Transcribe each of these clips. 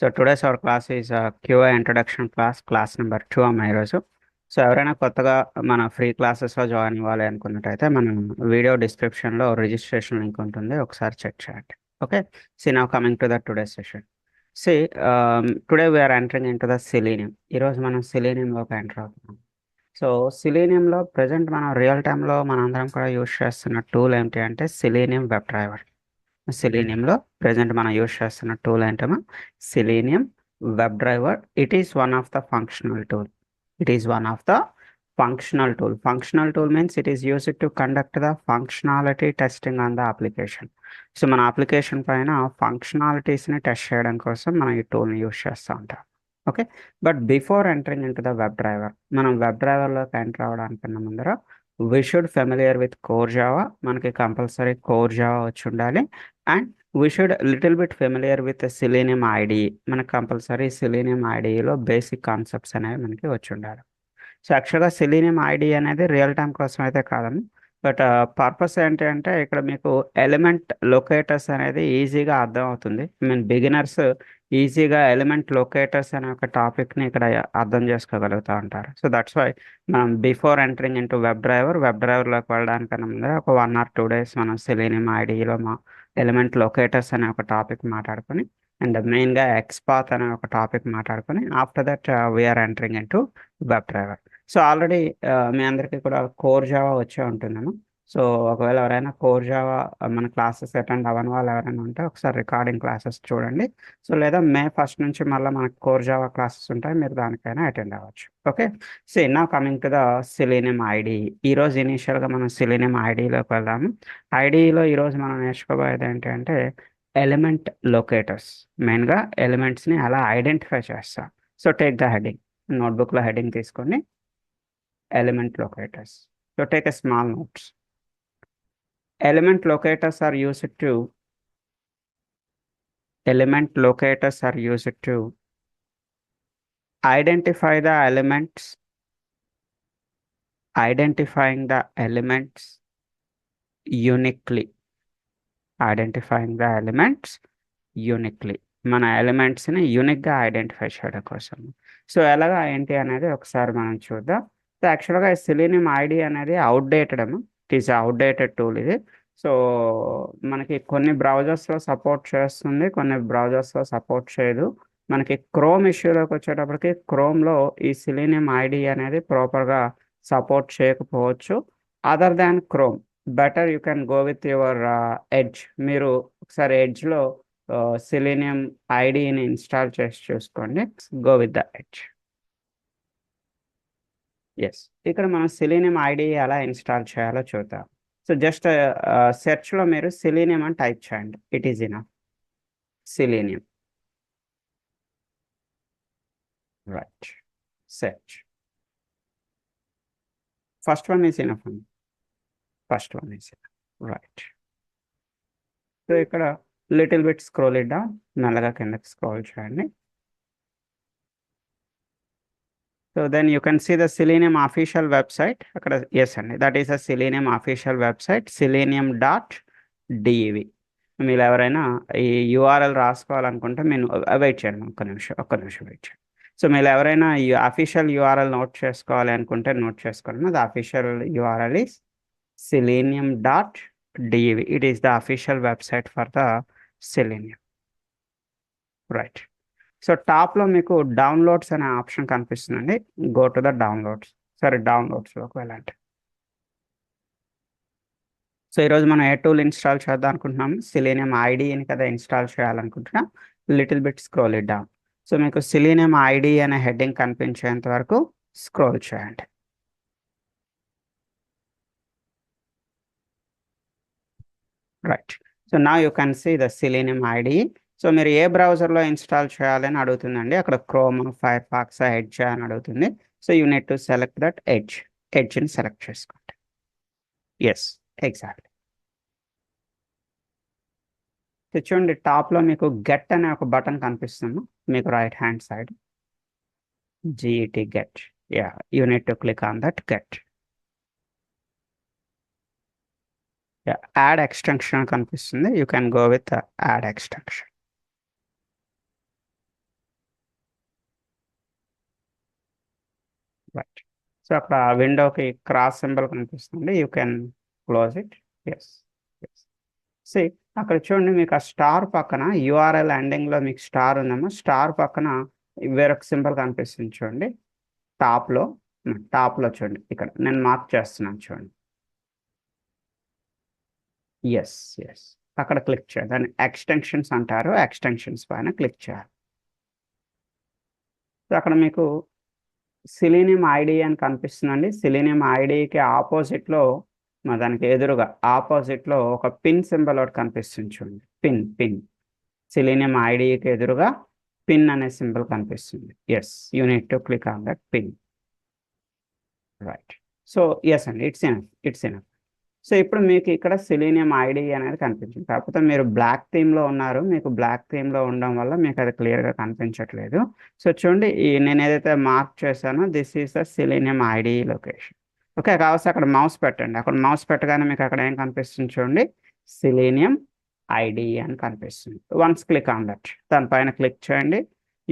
So today's hour class is QA introduction class number 2 అమ్మ ఈరోజు. So ఎవరైనా కొత్తగా మన ఫ్రీ క్లాసెస్లో జాయిన్ అవ్వాలి అనుకున్నట్టయితే మనం వీడియో డిస్క్రిప్షన్లో రిజిస్ట్రేషన్ లింక్ ఉంటుంది, ఒకసారి చెక్ చేయండి. Okay, see now coming to the today session. See today we are entering into the Selenium. ఈరోజు మనం సెలీనియంలోకి ఎంటర్ అవుతున్నాం. సో సెలీనియంలో ప్రజెంట్ మనం రియల్ టైంలో మనందరం కూడా యూజ్ చేస్తున్న టూల్ ఏంటి అంటే సెలీనియం వెబ్ డ్రైవర్. సెలీనియంలో ప్రజెంట్ మనం యూజ్ చేస్తున్న టూల్ ఏంటమ్మా? Selenium web driver. It is one of the functional tool. It is one of the functional tool. Functional tool means it is used to conduct the functionality testing on the application. So మన application పైన ఫంక్షనాలిటీస్ని test చేయడం కోసం మనం ఈ టూల్ని use చేస్తూ ఉంటాం. Okay, but before entering into the web driver, మనం web డ్రైవర్లోకి enter అవ్వడానికన్నా ముందర we should familiar with core Java. మనకి కంపల్సరీ కోర్ జావా వచ్చి ఉండాలి. And we should little bit familiar with selenium IDE. మనకు కంపల్సరీ సెలీనియం ఐడిఈలో బేసిక్ కాన్సెప్ట్స్ అనేవి మనకి వచ్చి ఉండాలి. సో యాక్చువల్గా సెలీనియం ఐడిఈ అనేది రియల్ టైం కోసం అయితే కాదండి, బట్ పర్పస్ ఏంటి అంటే ఇక్కడ మీకు ఎలిమెంట్ లొకేటర్స్ అనేది ఈజీగా అర్థం అవుతుంది. బిగినర్స్ ఈజీగా ఎలిమెంట్ లొకేటర్స్ అనే ఒక టాపిక్ని ఇక్కడ అర్థం చేసుకోగలుగుతూ ఉంటారు. సో దట్స్ వై మనం బిఫోర్ ఎంటరింగ్ ఇంటూ వెబ్ డ్రైవర్లోకి వెళ్ళడానికన్నా ముందర ఒక 1 or 2 days మనం సెలీనియం ఐడిఈలో మా ఎలిమెంట్ లొకేటర్స్ అనే ఒక టాపిక్ మాట్లాడుకొని అండ్ మెయిన్గా ఎక్స్పాత్ అనే ఒక టాపిక్ మాట్లాడుకొని after that we're entering into web driver. So already మీ అందరికీ కూడా కోర్ జావా వచ్చే ఉంటుందేమో. సో ఒకవేళ ఎవరైనా కోర్ జావా మన క్లాసెస్ అటెండ్ అవ్వని వాళ్ళు ఎవరైనా ఉంటే ఒకసారి రికార్డింగ్ క్లాసెస్ చూడండి. సో లేదా May 1st నుంచి మళ్ళీ మనకు కోర్ జావా క్లాసెస్ ఉంటాయి, మీరు దానికైనా అటెండ్ అవ్వచ్చు. ఓకే, సో నా coming to the selenium IDE. ఈరోజు ఇనీషియల్గా మనం సెలీనియం ఐడిఈలోకి వెళ్దాము. ఐడిఈలో ఈరోజు మనం నేర్చుకోబోయేది ఏంటంటే ఎలిమెంట్ లొకేటర్స్. మెయిన్గా ఎలిమెంట్స్ని అలా ఐడెంటిఫై చేస్తాం. సో టేక్ ద హెడింగ్, నోట్బుక్లో హెడింగ్ తీసుకోండి, element locators. So take a small notes. Element locators are used to identify the elements, identifying the elements uniquely. Identifying the elements uniquely. మన ఎలిమెంట్స్ని యూనిక్గా identify చేయడం కోసం. So ఎలాగా ఏంటి అనేది ఒకసారి మనం చూద్దాం. సో యాక్చువల్గా సెలీనియం ఐడిఈ అనేది అవుట్డేటెడ్ అమ్మ. ఇట్ ఈస్ అవుట్డేటెడ్ టూల్ ఇది. సో మనకి కొన్ని బ్రౌజర్స్లో సపోర్ట్ చేస్తుంది, కొన్ని బ్రౌజర్స్లో సపోర్ట్ చేయదు. మనకి క్రోమ్ ఇష్యూలోకి వచ్చేటప్పటికి క్రోమ్లో ఈ సెలీనియం ఐడిఈ అనేది ప్రాపర్గా సపోర్ట్ చేయకపోవచ్చు. Other than Chrome better you can go with your Edge. మీరు ఒకసారి ఎడ్జ్లో సెలీనియం ఐడిని ఇన్స్టాల్ చేసి చూసుకోండి. Go with the Edge. Yes, ఇక్కడ మనం సెలీనియం ఐడి ఎలా ఇన్స్టాల్ చేయాలో చూద్దాం. సో జస్ట్ సెర్చ్లో మీరు సెలీనియం అని టైప్ చేయండి. It is enough. Selenium, right, search. First one is enough అండి. First one is enough, right. So ఇక్కడ little bit scroll it down, మెల్లగా కిందకి స్క్రోల్ చేయండి. So then you can see the Selenium official website. అక్కడ yes అండి, that is a Selenium official website, selenium.dev. మీరు ఎవరైనా ఈ యూఆర్ఎల్ రాసుకోవాలనుకుంటే మీరు వెయిట్ చేయండి, ఒక్క నిమిషం వెయిట్ చేయండి. సో మీరు ఎవరైనా ఈ అఫీషియల్ యూఆర్ఎల్ నోట్ చేసుకోవాలి అనుకుంటే నోట్ చేసుకోండి. The official URL is selenium.dev. It is the official website for the selenium, right. So టాప్లో మీకు డౌన్లోడ్స్ అనే ఆప్షన్ కనిపిస్తుందండి. Go to the downloads. సరే, డౌన్లోడ్స్లోకి వెళ్ళండి. సో ఈరోజు మనం ఏ టూల్ ఇన్స్టాల్ చేద్దాం అనుకుంటున్నాము? సెలీనియం ఐడిని కదా ఇన్స్టాల్ చేయాలనుకుంటున్నాం. Little bit scroll it down. So మీకు సెలీనియం ఐడి అనే హెడ్డింగ్ కనిపించేంత వరకు స్క్రోల్ చేయండి. Right, so now you can see the Selenium IDE. So మీరు ఏ బ్రౌజర్లో ఇన్స్టాల్ చేయాలని అడుగుతుందండి. అక్కడ క్రోమ్, ఫైర్ ఫాక్స్, ఎడ్జ్ అని అడుగుతుంది. So you need to select that ఎడ్జ్ని సెలెక్ట్ చేసుకోండి. Yes, exactly. చూడండి, టాప్లో మీకు గెట్ అనే ఒక బటన్ కనిపిస్తుంది మీకు right hand side. GET, get. Yeah, you need to click on that get. Yeah, add extension కనిపిస్తుంది. You can go with the add extension. Right. So అక్కడ విండోకి క్రాస్ సింబల్ కనిపిస్తుంది, you can close it. Yes. Yes. See, అక్కడ చూడండి, మీకు ఆ star పక్కన URL ఎండింగ్లో మీకు స్టార్ ఉందేమో, స్టార్ పక్కన వేరొక సింబల్ కనిపిస్తుంది చూడండి, టాప్లో. టాప్లో చూడండి, ఇక్కడ నేను మార్క్ చేస్తున్నాను చూడండి. ఎస్. ఎస్. అక్కడ క్లిక్ చేయాలి, దాన్ని ఎక్స్టెన్షన్స్ అంటారు, ఎక్స్టెన్షన్స్ పైన క్లిక్ చేయాలి. సో అక్కడ మీకు సిలీనియం ఐడి అని కనిపిస్తుందండి. సిలీనియం ఐడికి ఆపోజిట్లో, దానికి ఎదురుగా ఆపోజిట్లో ఒక పిన్ సింబల్ ఒకటి కనిపిస్తుంది చూడండి, పిన్ పిన్. సిలీనియం ఐడికి ఎదురుగా పిన్ అనే సింబల్ కనిపిస్తుంది. Yes, you need to click on that pin. Right. So yes అండి, it's enough, it's enough. So ఇప్పుడు మీకు ఇక్కడ సిలీనియం ఐడి అనేది కనిపించింది, కాకపోతే మీరు బ్లాక్ థీమ్లో ఉన్నారు, మీకు బ్లాక్ థీమ్లో ఉండడం వల్ల మీకు అది క్లియర్గా కనిపించట్లేదు. సో చూడండి, నేను ఏదైతే మార్క్ చేశానో this is the selenium ID location. Okay, కావచ్చు అక్కడ మౌస్ పెట్టండి, అక్కడ మౌస్ పెట్టగానే మీకు అక్కడ ఏం కనిపిస్తుంది చూడండి, సిలీనియం ఐడి అని కనిపిస్తుంది. వన్స్ క్లిక్ ఆన్ దట్, దానిపైన క్లిక్ చేయండి,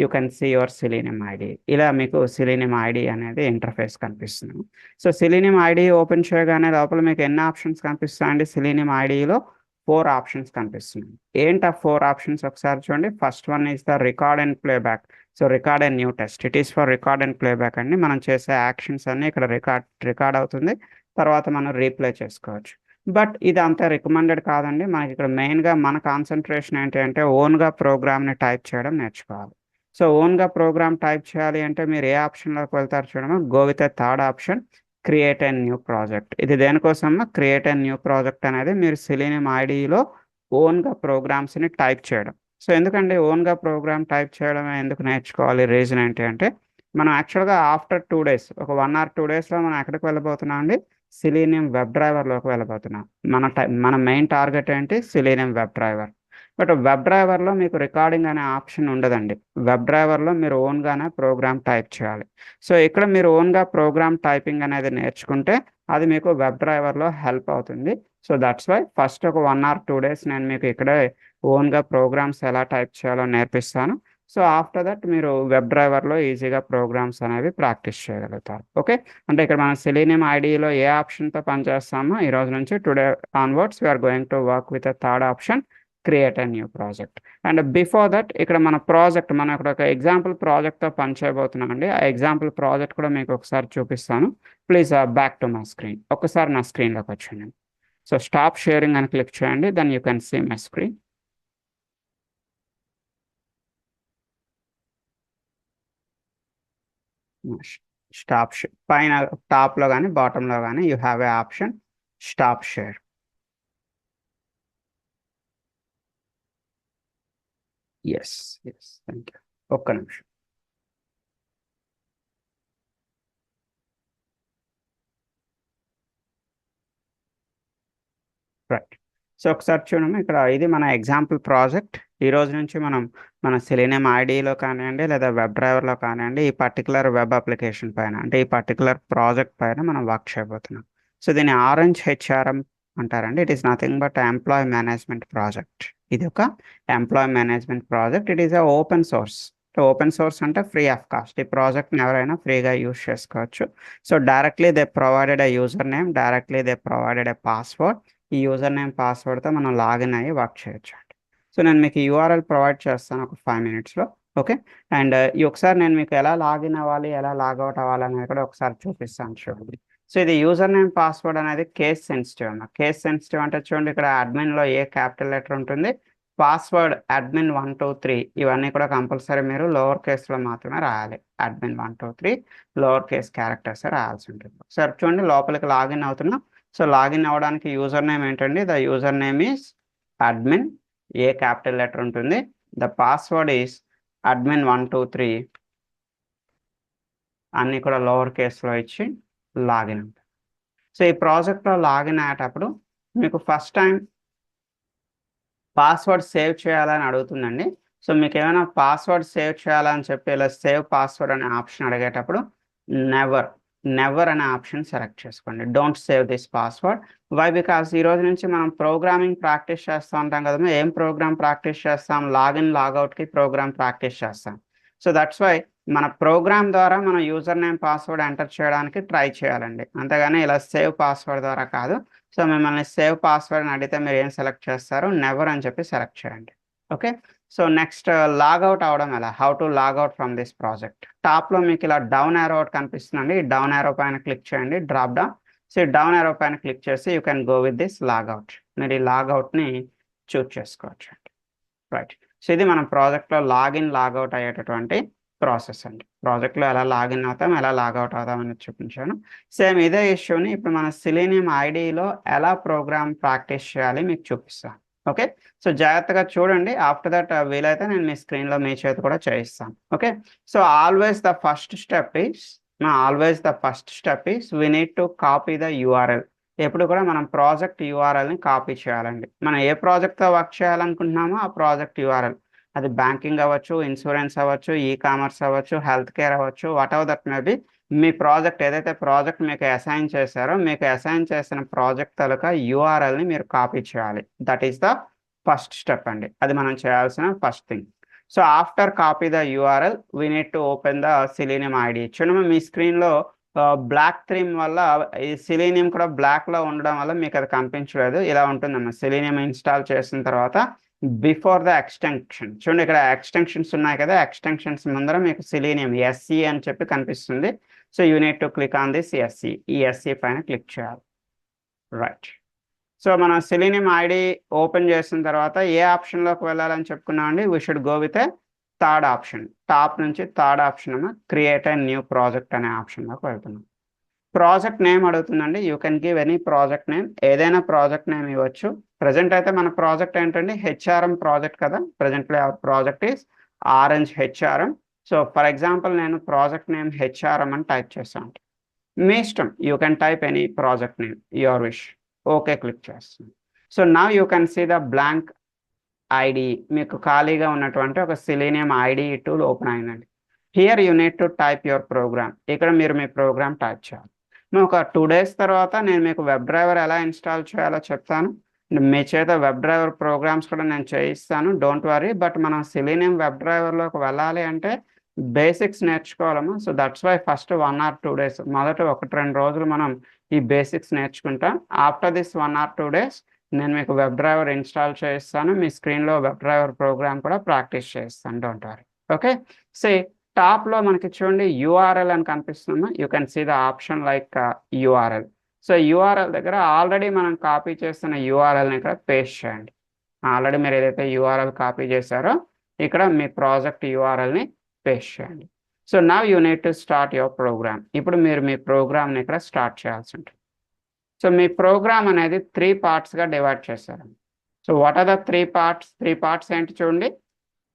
you can see your Selenium IDE. ఇలా మీకు సిలీనియం ఐడి అనేది ఇంటర్ఫేస్ కనిపిస్తుంది. సో సిలీనియం ఐడి ఓపెన్ చేయగానే లోపల మీకు ఎన్ని ఆప్షన్స్ కనిపిస్తాయండి? సిలీనియం ఐడిలో 4 ఆప్షన్స్ కనిపిస్తున్నాయి. ఏంటి ఆ 4 ఆప్షన్స్ ఒకసారి చూడండి. First one is the record and playback. So record and new test, it is for record and playback అండి. మనం చేసే యాక్షన్స్ అన్ని ఇక్కడ రికార్డ్ అవుతుంది, తర్వాత మనం రీప్లే చేసుకోవచ్చు. బట్ ఇది అంత రికమెండెడ్ కాదండి. మనకి ఇక్కడ మెయిన్గా మన కాన్సన్ట్రేషన్ ఏంటి అంటే ఓన్గా ప్రోగ్రామ్ని టైప్ చేయడం నేర్చుకోవాలి. సో ఓన్గా ప్రోగ్రామ్ టైప్ చేయాలి అంటే మీరు ఏ ఆప్షన్లోకి వెళ్తారు చూడమా, go with a third option, create and new project. ఇది దేనికోసమా, క్రియేట్ అండ్ న్యూ ప్రాజెక్ట్ అనేది మీరు సిలీనియం ఐడిలో ఓన్గా ప్రోగ్రామ్స్ని టైప్ చేయడం. సో ఎందుకంటే ఓన్గా ప్రోగ్రామ్ టైప్ చేయడం ఎందుకు నేర్చుకోవాలి, రీజన్ ఏంటి అంటే మనం యాక్చువల్గా ఆఫ్టర్ 2 days, ఒక 1 or 2 daysలో మనం ఎక్కడికి వెళ్ళబోతున్నాం అండి, సిలీనియం వెబ్ డ్రైవర్లోకి వెళ్ళబోతున్నాం. మన మెయిన్ టార్గెట్ ఏంటి, Selenium web driver. But web డ్రైవర్లో మీకు రికార్డింగ్ అనే ఆప్షన్ ఉండదండి. వెబ్ డ్రైవర్లో మీరు ఓన్గానే ప్రోగ్రామ్ టైప్ చేయాలి. సో ఇక్కడ మీరు ఓన్గా ప్రోగ్రామ్ టైపింగ్ అనేది నేర్చుకుంటే అది మీకు వెబ్ డ్రైవర్లో హెల్ప్ అవుతుంది. సో దట్స్ వై ఫస్ట్ ఒక 1 or 2 days నేను మీకు ఇక్కడే ఓన్గా ప్రోగ్రామ్స్ ఎలా టైప్ చేయాలో నేర్పిస్తాను. సో ఆఫ్టర్ దట్ మీరు వెబ్ డ్రైవర్లో ఈజీగా ప్రోగ్రామ్స్ అనేవి ప్రాక్టీస్ చేయగలుగుతారు. ఓకే, అంటే ఇక్కడ మనం సిలీనియం ఐడిలో ఏ ఆప్షన్తో పనిచేస్తామో ఈ రోజు నుంచి today onwards we are going to work with a third option, create a new project. And before that ఇక్కడ మన ప్రాజెక్ట్, మనం ఇక్కడ ఒక ఎగ్జాంపుల్ ప్రాజెక్ట్తో పని చేయబోతున్నాం అండి. ఆ ఎగ్జాంపుల్ ప్రాజెక్ట్ కూడా మీకు ఒకసారి చూపిస్తాను. Please back to my screen. ఒకసారి నా స్క్రీన్లోకి వచ్చేయండి. సో స్టాప్ షేరింగ్ అని క్లిక్ చేయండి, then you can see my screen. Stop పైన టాప్లో కానీ బాటంలో కానీ you have a option stop share. Yes. Yes, thank you. ఒక్క నిమిషం. రైట్. సో ఒకసారి చూడము, ఇక్కడ ఇది మన ఎగ్జాంపుల్ ప్రాజెక్ట్. ఈ రోజు నుంచి మనం మన సిలీనియం ఐడిలో కానివ్వండి లేదా వెబ్ డ్రైవర్లో కానివ్వండి ఈ పర్టికులర్ వెబ్ అప్లికేషన్ పైన, అంటే ఈ పర్టికులర్ ప్రాజెక్ట్ పైన మనం వర్క్ చేయబోతున్నాం. సో దీన్ని ఆరెంజ్ హెచ్ఆర్ఎం అంటారండి. It is nothing but employee management project. ఇది ఒక employee management project. It is a open source. Open source అంటే ఫ్రీ ఆఫ్ కాస్ట్. ఈ ప్రాజెక్ట్ని ఎవరైనా ఫ్రీగా యూజ్ చేసుకోవచ్చు. So directly they provided a user name, directly they provided a password. ఈ user name పాస్వర్డ్తో మనం లాగిన్ అయ్యి వర్క్ చేయొచ్చు అండి. సో నేను మీకు యూఆర్ఎల్ ప్రొవైడ్ చేస్తాను ఒక 5 minutesలో. ఓకే, అండ్ ఈ ఒకసారి నేను మీకు ఎలా లాగిన్ అవ్వాలి, ఎలా లాగౌట్ అవ్వాలి అనేది కూడా ఒకసారి చూపిస్తాను చూడండి. సో ఇది యూజర్ నేమ్ పాస్వర్డ్ అనేది కేస్ సెన్సిటివ్ అన్న. కేస్ సెన్సిటివ్ అంటే చూడండి, ఇక్కడ అడ్మిన్లో ఏ క్యాపిటల్ లెటర్ ఉంటుంది, పాస్వర్డ్ admin 1 2 3 ఇవన్నీ కూడా కంపల్సరీ మీరు లోవర్ కేస్లో మాత్రమే రాయాలి. admin 1 2 3 లోవర్ కేస్ క్యారెక్టర్స్ రాయాల్సి ఉంటుంది. సరే చూడండి, లోపలికి లాగిన్ అవుతున్నాం. సో లాగిన్ అవ్వడానికి యూజర్ నేమ్ ఏంటండి, the user name is admin, A capital letter ఉంటుంది, ద పాస్వర్డ్ ఈస్ admin 1 2 3 అన్నీ కూడా లోవర్ కేస్లో ఇచ్చి లాగిన్ ఉంటుంది. సో ఈ ప్రాజెక్ట్లో లాగిన్ అయ్యేటప్పుడు మీకు ఫస్ట్ టైం పాస్వర్డ్ సేవ్ చేయాలని అడుగుతుందండి. సో మీకు ఏమైనా పాస్వర్డ్ సేవ్ చేయాలని చెప్పి ఇలా సేవ్ పాస్వర్డ్ అనే ఆప్షన్ అడిగేటప్పుడు నెవర్ అనే ఆప్షన్ సెలెక్ట్ చేసుకోండి. Don't save this password. Why? Because ఈ రోజు నుంచి మనం ప్రోగ్రామింగ్ ప్రాక్టీస్ చేస్తూ ఉంటాం కదా. ఏం ప్రోగ్రామ్ ప్రాక్టీస్ చేస్తాం, లాగిన్ లాగౌట్కి ప్రోగ్రామ్ ప్రాక్టీస్ చేస్తాం. సో దట్స్ వై మన ప్రోగ్రామ్ ద్వారా మన యూజర్ నేమ్ పాస్వర్డ్ ఎంటర్ చేయడానికి ట్రై చేయాలండి, అంతేగాని ఇలా సేవ్ పాస్వర్డ్ ద్వారా కాదు. సో మిమ్మల్ని సేవ్ పాస్వర్డ్ అని అడిగితే మీరు ఏం సెలెక్ట్ చేస్తారు, నెవర్ అని చెప్పి సెలెక్ట్ చేయండి. ఓకే, సో నెక్స్ట్ లాగౌట్ అవడం ఎలా, how to logout from this project. టాప్లో మీకు ఇలా డౌన్ యారో ఒకటి కనిపిస్తుందండి, ఈ డౌన్ యారో పైన క్లిక్ చేయండి, drop down. So down arrow పైన క్లిక్ చేసి you can go with this logout. మీరు ఈ లాగౌట్ని చూస్ చేసుకోవచ్చు అండి. రైట్, సో ఇది మన ప్రాజెక్ట్లో లాగిన్ లాగౌట్ అయ్యేటటువంటి ప్రాసెస్ అండి. ప్రాజెక్ట్లో ఎలా లాగిన్ అవుతాం, ఎలా లాగౌట్ అవుతాం అనేది చూపించాను. సేమ్ ఇదే ఇష్యూని ఇప్పుడు మన సెలీనియం ఐడిలో ఎలా ప్రోగ్రామ్ ప్రాక్టీస్ చేయాలి మీకు చూపిస్తాను. ఓకే, సో జాగ్రత్తగా చూడండి. ఆఫ్టర్ దట్ వీలైతే నేను మీ స్క్రీన్లో మీ చేతి కూడా చేయిస్తాను. Okay, so always the first step is we need to copy the URL. ఎప్పుడు కూడా మనం ప్రాజెక్ట్ యూఆర్ఎల్ని కాపీ చేయాలండి. మనం ఏ ప్రాజెక్ట్తో వర్క్ చేయాలనుకుంటున్నామో ఆ ప్రాజెక్ట్ యూఆర్ఎల్, అది బ్యాంకింగ్ అవ్వచ్చు, ఇన్సూరెన్స్ అవ్వచ్చు, ఈ కామర్స్ అవ్వచ్చు, హెల్త్ కేర్ అవ్వచ్చు, what ever that may be. Me project ఏదైతే ప్రాజెక్ట్ మీకు అసైన్ చేశారో, మీకు అసైన్ చేసిన ప్రాజెక్ట్ తాలూకా యూఆర్ఎల్ని మీరు కాపీ చేయాలి. That is the first step అండి, అది మనం చేయాల్సిన first thing. So after copy the URL we need to open the Selenium ID. చూడమ్మా మీ స్క్రీన్లో బ్లాక్ థీమ్ వల్ల ఈ సెలీనియం కూడా బ్లాక్లో ఉండడం వల్ల మీకు అది కనిపించలేదు. ఇలా ఉంటుందమ్మా, సెలీనియం ఇన్స్టాల్ చేసిన తర్వాత బిఫోర్ ద ఎక్స్టెన్షన్ చూడండి, ఇక్కడ ఎక్స్టెన్షన్స్ ఉన్నాయి కదా, ఎక్స్టెన్షన్స్ ముందర మీకు సెలీనియం ఎస్సి అని చెప్పి కనిపిస్తుంది. So you need to click on this SC. ఈ ఎస్సి పైన క్లిక్ చేయాలి. రైట్, సో మనం సెలీనియం ఐడి ఓపెన్ చేసిన తర్వాత ఏ ఆప్షన్లోకి వెళ్ళాలని చెప్పుకున్నామండి, we should go with a third option. Top నుంచి థర్డ్ ఆప్షన్ ఏమో క్రియేట్ ఏ న్యూ ప్రాజెక్ట్ అనే ఆప్షన్లోకి వెళ్తున్నాం. ప్రాజెక్ట్ నేమ్ అడుగుతుందండి, you can give any project name, ఏదైనా ప్రాజెక్ట్ నేమ్ ఇవ్వచ్చు. ప్రజెంట్ అయితే మన ప్రాజెక్ట్ ఏంటండి, హెచ్ఆర్ఎం ప్రాజెక్ట్ కదా. Presently hour project is Orange HRM. So for example నేను ప్రాజెక్ట్ నేమ్ హెచ్ఆర్ఎం అని టైప్ చేస్తాను. మీ ఇష్టం, you can type any project name, your wish. Okay click చేస్తాను. So now you can see the blank ID, మీకు ఖాళీగా ఉన్నటువంటి ఒక సెలీనియం ఐడి టూల్ ఓపెన్ అయిందండి. Here you need to type your program. ఇక్కడ మీరు మీ ప్రోగ్రామ్ టైప్ చేయాలి. ఒక 2 days తర్వాత నేను మీకు వెబ్ డ్రైవర్ ఎలా ఇన్స్టాల్ చేయాలో చెప్తాను. మీ చేత వెబ్ డ్రైవర్ ప్రోగ్రామ్స్ కూడా నేను చేయిస్తాను, డోంట్ వరీ. బట్ మనం సెలీనియం వెబ్ డ్రైవర్లోకి వెళ్ళాలి అంటే బేసిక్స్ నేర్చుకోవాలమ్మా. So that's why first 1 or 2 days, మొదట 1-2 రోజులు మనం ఈ బేసిక్స్ నేర్చుకుంటాం. ఆఫ్టర్ దిస్ 1 or 2 days నేను మీకు వెబ్ డ్రైవర్ ఇన్స్టాల్ చేయిస్తాను, మీ స్క్రీన్లో వెబ్ డ్రైవర్ ప్రోగ్రామ్ కూడా ప్రాక్టీస్ చేస్తాను, డోంట్ వరీ. ఓకే, సే టాప్లో మనకి చూడండి యూఆర్ఎల్ అని కనిపిస్తుందా, you can see the option like URL. So URL దగ్గర ఆల్రెడీ మనం కాపీ చేస్తున్న యూఆర్ఎల్ని ఇక్కడ పేస్ట్ చేయండి. ఆల్రెడీ మీరు ఏదైతే యూఆర్ఎల్ కాపీ చేశారో ఇక్కడ మీ ప్రాజెక్ట్ యూఆర్ఎల్ని పేస్ట్ చేయండి. So now you need to start your program. ఇప్పుడు మీరు మీ ప్రోగ్రామ్ని ఇక్కడ స్టార్ట్ చేయాల్సి ఉంటుంది. సో మీ ప్రోగ్రామ్ అనేది 3 partsగా డివైడ్ చేశారు. So what are the 3 parts? 3 parts ఏంటి చూడండి,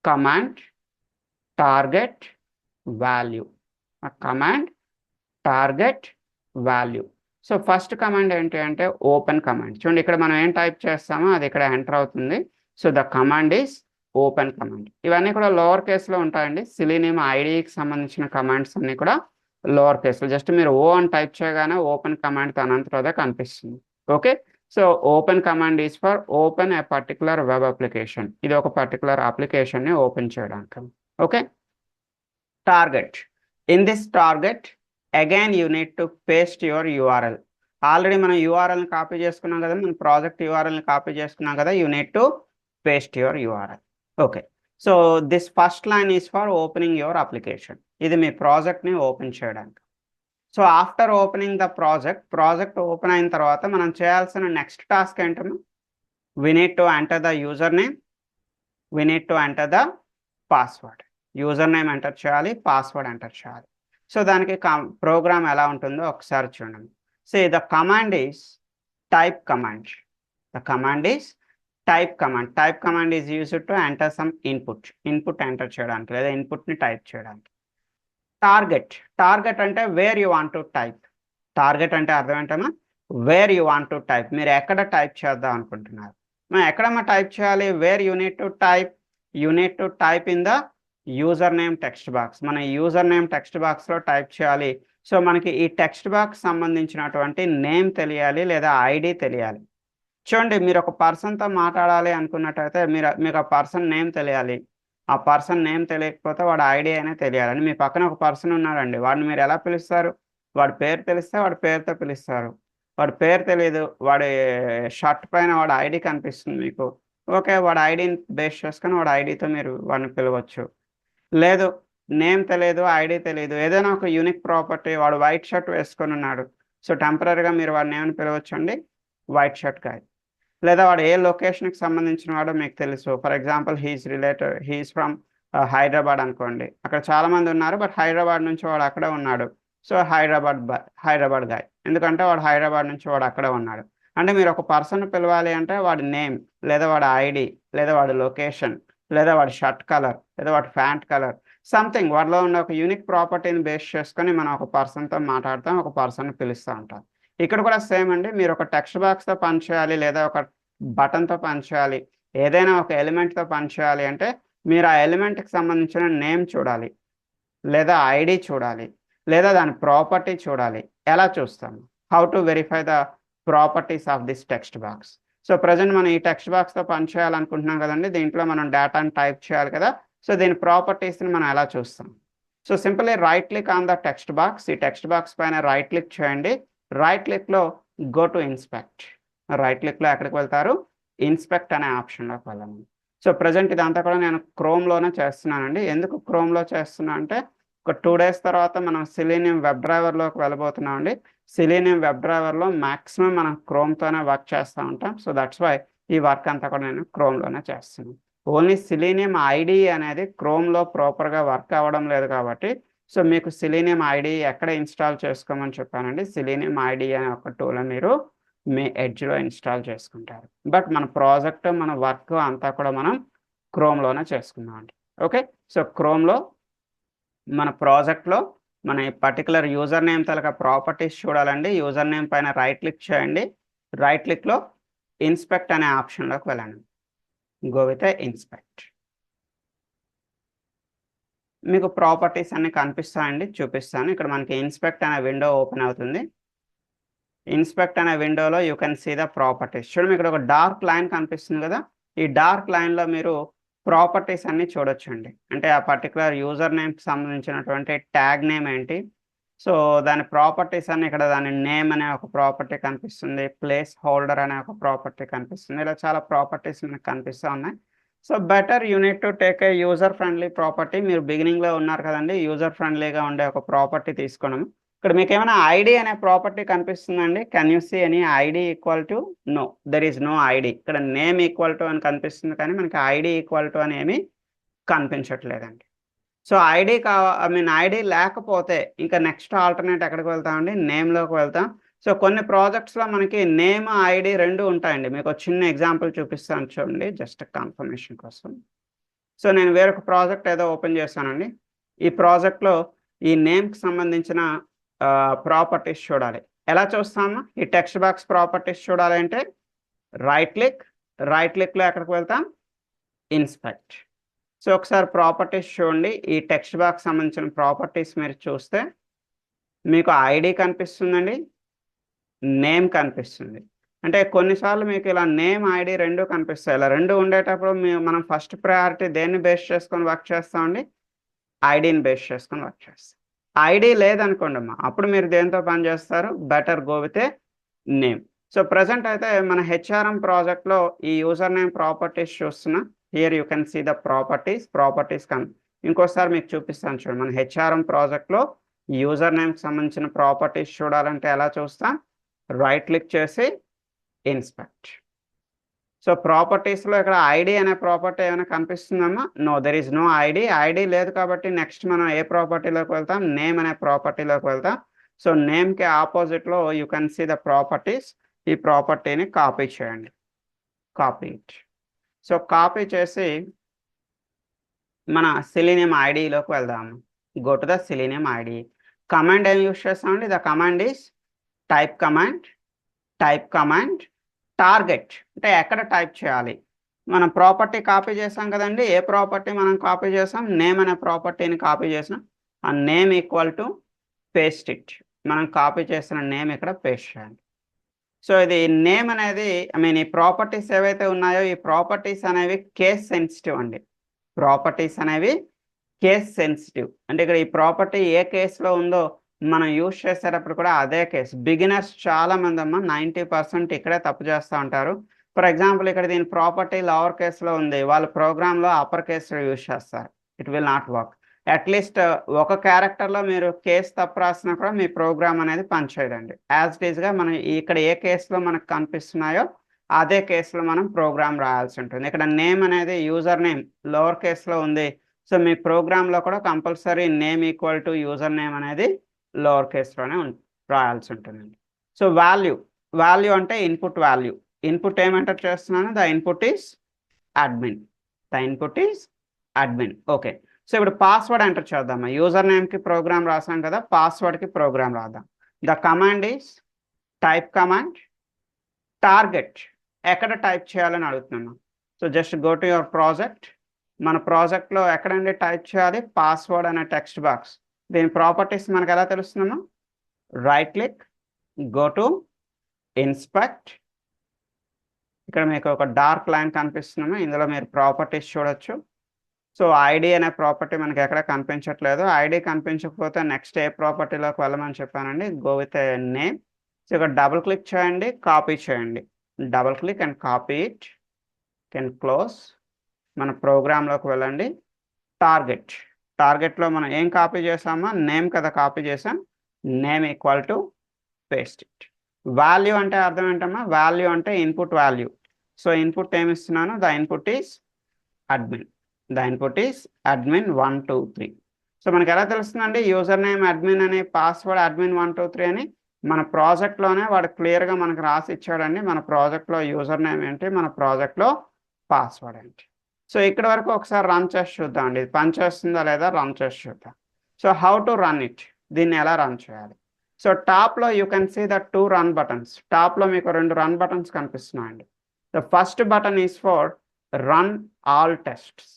command, target, value. Command, target, value. So first command ఏంటి అంటే ఓపెన్ కమాండ్. చూడండి ఇక్కడ మనం ఏం టైప్ చేస్తామో అది ఇక్కడ ఎంటర్ అవుతుంది. So the command is open command. ఇవన్నీ కూడా లోవర్ కేసులో ఉంటాయండి. సెలీనియం ఐడికి సంబంధించిన కమాండ్స్ అన్నీ కూడా లోవర్ కేసులో. జస్ట్ మీరు ఓ అని టైప్ చేయగానే ఓపెన్ కమాండ్ తనంతటదే కనిపిస్తుంది. Okay, so open command is for open a particular web application. ఇది ఒక పర్టికులర్ అప్లికేషన్ని ఓపెన్ చేయడానికి. Okay, target. In this target again you need to paste your URL. Already మనం యూఆర్ఎల్ని కాపీ చేసుకున్నాం కదా, మన ప్రాజెక్ట్ యూఆర్ఎల్ని కాపీ చేసుకున్నాం కదా, you need to paste your URL. Okay, so this first line is for opening your application. ఇది మీ ప్రాజెక్ట్ని ఓపెన్ చేయడానికి. So after opening the project open అయిన తర్వాత మనం చేయాల్సిన నెక్స్ట్ టాస్క్ ఏంటమ్మా, we need to enter the user name, we need to enter the password. User name enter చేయాలి, పాస్వర్డ్ ఎంటర్ చేయాలి. సో దానికి ప్రోగ్రామ్ ఎలా ఉంటుందో ఒకసారి చూడండి. So the command is type command. The command is type command. Type command is used to enter some input enter చేయడానికి లేదా ఇన్పుట్ని type చేయడానికి. టార్గెట్ అంటే where you want to type. Target అంటే అర్థం ఏంటమ్మా, where you want to type. మీరు ఎక్కడ type చేద్దాం అనుకుంటున్నారు, మనం ఎక్కడమ్మా టైప్ చేయాలి, wear you need to type in the user name text box. మన యూజర్ నేమ్ టెక్స్ట్ బాక్స్లో టైప్ చేయాలి. సో మనకి ఈ టెక్స్ట్ బాక్స్ సంబంధించినటువంటి నేమ్ తెలియాలి లేదా ఐడి తెలియాలి. చూడండి, మీరు ఒక పర్సన్తో మాట్లాడాలి అనుకున్నట్టయితే మీకు ఆ పర్సన్ నేమ్ తెలియాలి. ఆ పర్సన్ నేమ్ తెలియకపోతే వాడు ఐడి అయినా తెలియాలని. మీ పక్కన ఒక పర్సన్ ఉన్నాడండి, వాడిని మీరు ఎలా పిలుస్తారు? వాడి పేరు తెలిస్తే వాడి పేరుతో పిలుస్తారు. వాడి పేరు తెలియదు, వాడి షర్ట్ పైన వాడి ఐడి కనిపిస్తుంది మీకు. ఓకే, వాడి ఐడిని బేస్ చేసుకొని వాడి ఐడితో మీరు వాడిని పిలవచ్చు. లేదు, నేమ్ తెలియదు, ఐడి తెలియదు, ఏదైనా ఒక యూనిక్ ప్రాపర్టీ, వాడు వైట్ షర్ట్ వేసుకొని ఉన్నాడు, సో టెంపరీగా మీరు వాడిని ఏమని పిలవచ్చండి? White shirt guy. లేదా వాడు ఏ లొకేషన్కి సంబంధించిన వాడో మీకు తెలుసు. For example he's from Hyderabad అనుకోండి. అక్కడ చాలా మంది ఉన్నారు, బట్ హైదరాబాద్ నుంచి వాడు అక్కడే ఉన్నాడు. సో హైదరాబాద్ గాయ్, ఎందుకంటే వాడు హైదరాబాద్ నుంచి వాడు అక్కడే ఉన్నాడు. అంటే మీరు ఒక పర్సన్ పిలవాలి అంటే వాడి నేమ్, లేదా వాడి ఐడి, లేదా వాడి లొకేషన్, లేదా వాడి షర్ట్ కలర్, లేదా వాడి ప్యాంట్ కలర్, సంథింగ్ వాడిలో ఉన్న ఒక యూనిక్ ప్రాపర్టీని బేస్ చేసుకొని మనం ఒక పర్సన్తో మాట్లాడతాం, ఒక పర్సన్ పిలుస్తూ ఉంటాం. ఇక్కడ కూడా సేమ్ అండి. మీరు ఒక టెక్స్ట్ బాక్స్తో పని చేయాలి, లేదా ఒక బటన్తో పని చేయాలి, ఏదైనా ఒక ఎలిమెంట్తో పని చేయాలి అంటే మీరు ఆ ఎలిమెంట్కి సంబంధించిన నేమ్ చూడాలి, లేదా ఐడి చూడాలి, లేదా దాని ప్రాపర్టీ చూడాలి. ఎలా చూస్తాము? How to verify the properties of this text box. So present మనం ఈ టెక్స్ట్ బాక్స్తో పని చేయాలనుకుంటున్నాం కదండి, దీంట్లో మనం డేటాను టైప్ చేయాలి కదా. సో దీని ప్రాపర్టీస్ని మనం ఎలా చూస్తాం? So simply right click on the text box. ఈ టెక్స్ట్ బాక్స్ పైన రైట్ క్లిక్ చేయండి. రైట్ క్లిక్లో గో టు ఇన్స్పెక్ట్. రైట్ క్లిక్లో ఎక్కడికి వెళ్తారు? ఇన్స్పెక్ట్ అనే ఆప్షన్లోకి వెళ్ళండి. సో ప్రజెంట్ ఇదంతా కూడా నేను క్రోమ్లోనే చేస్తున్నానండి. ఎందుకు క్రోమ్లో చేస్తున్నా అంటే ఒక 2 days తర్వాత మనం సెలీనియం వెబ్ డ్రైవర్లోకి వెళ్ళబోతున్నాం అండి. సెలీనియం వెబ్ డ్రైవర్లో మ్యాక్సిమం మనం క్రోమ్తోనే వర్క్ చేస్తూ ఉంటాం. సో దట్స్ వై ఈ వర్క్ అంతా కూడా నేను క్రోమ్లోనే చేస్తున్నాను. ఓన్లీ సెలీనియం ఐడి అనేది క్రోమ్లో ప్రాపర్గా వర్క్ అవ్వడం లేదు కాబట్టి, సో మీకు సెలీనియం ఐడి ఎక్కడ ఇన్స్టాల్ చేసుకోమని చెప్పానండి. సెలీనియం ఐడి అనే ఒక టూల్ మీరు మీ ఎడ్జ్లో ఇన్స్టాల్ చేసుకుంటారు. బట్ మన ప్రాజెక్ట్, మన వర్క్ అంతా కూడా మనం క్రోమ్లోనే చేసుకున్నాం అండి. ఓకే, సో క్రోమ్లో మన ప్రాజెక్ట్లో మన పర్టికులర్ యూజర్ నేమ్ తలక ప్రాపర్టీస్ చూడాలండి. యూజర్ నేమ్ పైన రైట్ క్లిక్ చేయండి. రైట్ క్లిక్లో ఇన్స్పెక్ట్ అనే ఆప్షన్లోకి వెళ్ళండి. Go with inspect. మీకు ప్రాపర్టీస్ అన్ని కనిపిస్తాయండి, చూపిస్తాను. ఇక్కడ మనకి ఇన్స్పెక్ట్ అనే విండో ఓపెన్ అవుతుంది. ఇన్స్పెక్ట్ అనే విండోలో you can see the properties. చూడండి, ఇక్కడ ఒక డార్క్ లైన్ కనిపిస్తుంది కదా. ఈ డార్క్ లైన్లో మీరు ప్రాపర్టీస్ అన్ని చూడొచ్చండి. అంటే ఆ పర్టికులర్ యూజర్ నేమ్కి సంబంధించినటువంటి ట్యాగ్ నేమ్ ఏంటి, సో దాని ప్రాపర్టీస్ అన్ని ఇక్కడ దాని నేమ్ అనే ఒక ప్రాపర్టీ కనిపిస్తుంది, ప్లేస్ హోల్డర్ అనే ఒక ప్రాపర్టీ కనిపిస్తుంది. ఇలా చాలా ప్రాపర్టీస్ మనకు కనిపిస్తూ ఉన్నాయి. So better unit to take a user friendly property. మీరు బిగినింగ్లో ఉన్నారు కదండి, యూజర్ ఫ్రెండ్లీగా ఉండే ఒక ప్రాపర్టీ తీసుకోవడం. ఇక్కడ మీకు ఏమైనా ఐడి అనే ప్రాపర్టీ కనిపిస్తుందండి? Can you see any ID equal to? No, there is no ID. ఇక్కడ నేమ్ ఈక్వల్ టు అని కనిపిస్తుంది, కానీ మనకి ఐడి ఈక్వల్ టు అని ఏమీ కనిపించట్లేదండి. సో ఐడి ఐడి లేకపోతే ఇంకా నెక్స్ట్ ఆల్టర్నేట్ ఎక్కడికి వెళ్తామండి? నేమ్లోకి వెళ్తాం. సో కొన్ని ప్రాజెక్ట్స్లో మనకి నేమ్ ఐడి రెండు ఉంటాయండి. మీకు ఒక చిన్న ఎగ్జాంపుల్ చూపిస్తాను చూడండి, జస్ట్ కన్ఫర్మేషన్ కోసం. సో నేను వేరొక ప్రాజెక్ట్ ఏదో ఓపెన్ చేశానండి. ఈ ప్రాజెక్ట్లో ఈ నేమ్కి సంబంధించిన ప్రాపర్టీస్ చూడాలి. ఎలా చూస్తాము? ఈ టెక్స్ట్ బాక్స్ ప్రాపర్టీస్ చూడాలి అంటే రైట్ క్లిక్లో ఎక్కడికి వెళ్తాం? ఇన్స్పెక్ట్. సో ఒకసారి ప్రాపర్టీస్ చూడండి. ఈ టెక్స్ట్ బాక్స్ సంబంధించిన ప్రాపర్టీస్ మీరు చూస్తే మీకు ఐడి కనిపిస్తుందండి, నేమ్ కనిపిస్తుంది. అంటే కొన్నిసార్లు మీకు ఇలా నేమ్ ఐడి రెండు కనిపిస్తాయి. ఇలా రెండు ఉండేటప్పుడు మనం ఫస్ట్ ప్రయారిటీ దేన్ని బేస్ చేసుకొని వర్క్ చేస్తామండి? ఐడిని బేస్ చేసుకొని వర్క్ చేస్తాం. ఐడి లేదనుకోండి అమ్మా, అప్పుడు మీరు దేంతో పని చేస్తారు? Better go with a name. So present అయితే మన హెచ్ఆర్ఎం ప్రాజెక్ట్లో ఈ యూజర్ నేమ్ ప్రాపర్టీస్ చూస్తున్నా. Here you can see the properties ఇంకోసారి మీకు చూపిస్తాను చూడండి. మన హెచ్ఆర్ఎం ప్రాజెక్ట్లో యూజర్ నేమ్కి సంబంధించిన ప్రాపర్టీస్ చూడాలంటే ఎలా చూస్తాం? రైట్ క్లిక్ చేసి ఇన్స్పెక్ట్. సో ప్రాపర్టీస్లో ఇక్కడ ఐడి అనే ప్రాపర్టీ ఏమైనా కనిపిస్తుందమ్మా? No, there is no ID లేదు కాబట్టి నెక్స్ట్ మనం ఏ ప్రాపర్టీలోకి వెళ్తాం? నేమ్ అనే ప్రాపర్టీలోకి వెళ్తాం. సో నేమ్కి ఆపోజిట్లో you can see the properties. ఈ ప్రాపర్టీని కాపీ చేయండి. Copy it. సో కాపీ చేసి మన సెలీనియం ఐడిలోకి వెళ్దాము. Go to the Selenium IDE. Command ఏం యూస్ చేస్తామండి? The command is type command target. అంటే ఎక్కడ టైప్ చేయాలి? మనం ప్రాపర్టీ కాపీ చేసాం కదండి. ఏ ప్రాపర్టీ మనం కాపీ చేసాం? నేమ్ అనే ప్రాపర్టీని కాపీ చేసాం. ఆ name equal to paste it. మనం కాపీ చేసిన నేమ్ ఇక్కడ పేస్ట్ చేయాలి. సో ఇది నేమ్ అనేది ఈ ప్రాపర్టీస్ ఏవైతే ఉన్నాయో ఈ ప్రాపర్టీస్ అనేవి కేస్ సెన్సిటివ్ అండి. ప్రాపర్టీస్ అనేవి కేస్ సెన్సిటివ్. అంటే ఇక్కడ ఈ ప్రాపర్టీ ఏ కేసులో ఉందో మనం యూజ్ చేసేటప్పుడు కూడా అదే కేసు. బిగినర్స్ చాలా మంది అమ్మ 90% ఇక్కడే తప్పు చేస్తూ ఉంటారు. ఫర్ ఎగ్జాంపుల్ ఇక్కడ దీని ప్రాపర్టీ లోవర్ కేసులో ఉంది, వాళ్ళు ప్రోగ్రాంలో అప్పర్ కేసులో యూజ్ చేస్తారు. It will not work. At least ఒక క్యారెక్టర్లో మీరు కేసు తప్పు రాసినా కూడా మీ ప్రోగ్రామ్ అనేది పనిచేయదండి. యాజ్ ఇట్ ఈస్గా మనం ఇక్కడ ఏ కేసులో మనకు కనిపిస్తున్నాయో అదే కేసులో మనం ప్రోగ్రామ్ రాయాల్సి ఉంటుంది. ఇక్కడ నేమ్ అనేది యూజర్ నేమ్ లోవర్ కేసులో ఉంది, సో మీ ప్రోగ్రాంలో కూడా compulsory name equal to user name అనేది లోవర్ కేసులోనే రాయాల్సి ఉంటుందండి. సో వాల్యూ అంటే ఇన్పుట్ వాల్యూ. ఇన్పుట్ ఏం ఎంటర్ చేస్తున్నాను? The input is admin. Okay, so ఇప్పుడు పాస్వర్డ్ ఎంటర్ చేద్దామా. యూజర్ నేమ్కి ప్రోగ్రామ్ రాసాం కదా, పాస్వర్డ్కి ప్రోగ్రామ్ రాద్దాం. The command is type command. Target ఎక్కడ టైప్ చేయాలని అడుగుతున్నాను. So just go to your project. మన ప్రాజెక్ట్లో ఎక్కడండి టైప్ చేయాలి? పాస్వర్డ్ అనే టెక్స్ట్ బాక్స్. దీని ప్రాపర్టీస్ మనకు ఎలా తెలుస్తున్నామో, right click, go to inspect. ఇక్కడ మీకు ఒక డార్క్ లైన్ కనిపిస్తున్నాము, ఇందులో మీరు ప్రాపర్టీస్ చూడొచ్చు. సో ఐడి అనే ప్రాపర్టీ మనకి ఎక్కడ కనిపించట్లేదు. ఐడి కనిపించకపోతే నెక్స్ట్ ఏ ప్రాపర్టీలోకి వెళ్ళమని చెప్పానండి, go with a name. So ఇక్కడ డబుల్ క్లిక్ చేయండి, కాపీ చేయండి. Double click and copy it, can close. మన ప్రోగ్రాంలోకి వెళ్ళండి. టార్గెట్లో మనం ఏం కాపీ చేసామో, నేమ్ కదా కాపీ చేసాం. Name equal to paste it. Value అంటే అర్థం ఏంటమ్మా? వాల్యూ అంటే ఇన్పుట్ వాల్యూ. సో ఇన్పుట్ ఏమి ఇస్తున్నాను? The input is admin 1 2 3. So మనకి ఎలా తెలుస్తుందండి యూజర్ నేమ్ అడ్మిన్ అని, పాస్వర్డ్ అడ్మిన్ 1 2 3 అని? మన ప్రాజెక్ట్లోనే వాడు క్లియర్గా మనకు రాసి ఇచ్చాడండి. మన ప్రాజెక్ట్లో యూజర్ నేమ్ ఏంటి, మన ప్రాజెక్ట్లో పాస్వర్డ్ ఏంటి. సో ఇక్కడ వరకు ఒకసారి రన్ చేసి చూద్దాం అండి, ఇది పనిచేస్తుందా లేదా రన్ చేసి చూద్దాం. So how to run it, దీన్ని ఎలా రన్ చేయాలి. సో టాప్లో you can see the 2 run buttons. టాప్లో మీకు 2 రన్ బటన్స్ కనిపిస్తున్నాయండి. The first button is for run all tests.